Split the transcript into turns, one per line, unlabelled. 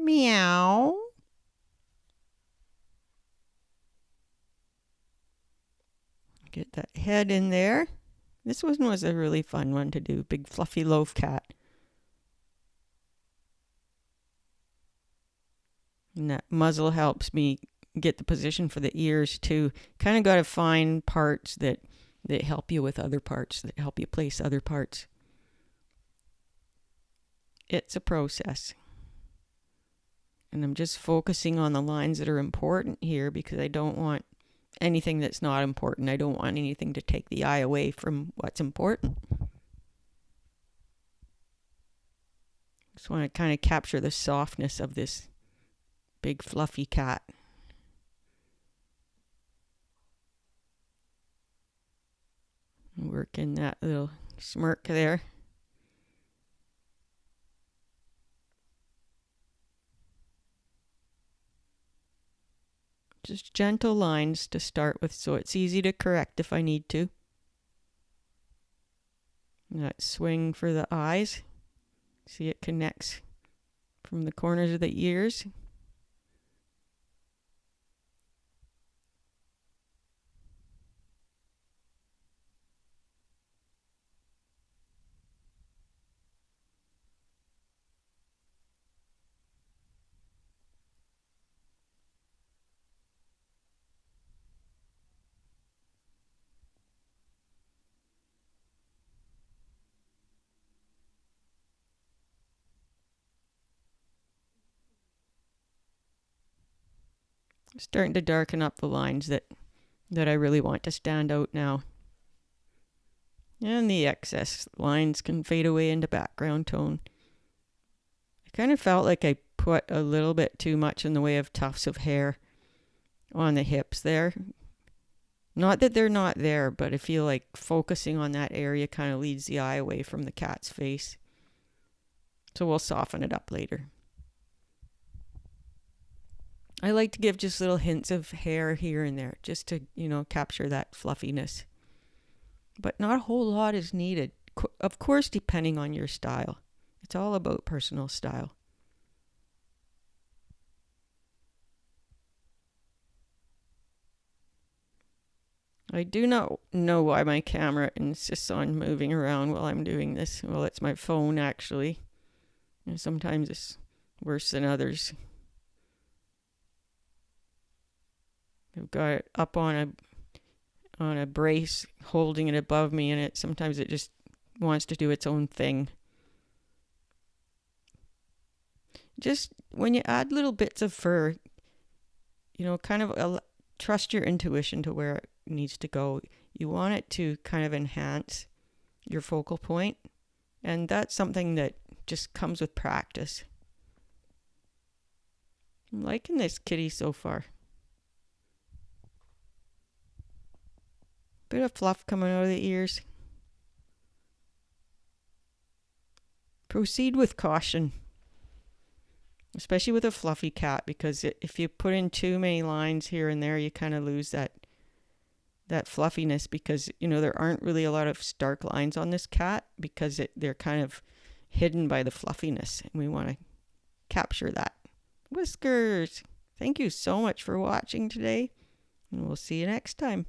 Meow. Get that head in there. This one was a really fun one to do. Big fluffy loaf cat. And that muzzle helps me get the position for the ears too. Kind of got to find parts that help you with other parts, that help you place other parts. It's a process. And I'm just focusing on the lines that are important here because I don't want anything that's not important. I don't want anything to take the eye away from what's important. Just want to kind of capture the softness of this big fluffy cat. Work in that little smirk there. Just gentle lines to start with so it's easy to correct if I need to. And that swing for the eyes. See, it connects from the corners of the ears. Starting to darken up the lines that I really want to stand out now. And the excess lines can fade away into background tone. I kind of felt like I put a little bit too much in the way of tufts of hair on the hips there. Not that they're not there, but I feel like focusing on that area kind of leads the eye away from the cat's face. So we'll soften it up later. I like to give just little hints of hair here and there just to, capture that fluffiness. But not a whole lot is needed. Of course, depending on your style. It's all about personal style. I do not know why my camera insists on moving around while I'm doing this. Well, it's my phone, actually. And sometimes it's worse than others. I've got it up on a brace, holding it above me, and sometimes it just wants to do its own thing. Just when you add little bits of fur, kind of trust your intuition to where it needs to go. You want it to kind of enhance your focal point, and that's something that just comes with practice. I'm liking this kitty so far. Bit of fluff coming out of the ears. Proceed with caution, especially with a fluffy cat, because if you put in too many lines here and there, you kind of lose that fluffiness, because there aren't really a lot of stark lines on this cat because they're kind of hidden by the fluffiness, and we want to capture that. Whiskers, thank you so much for watching today, and we'll see you next time.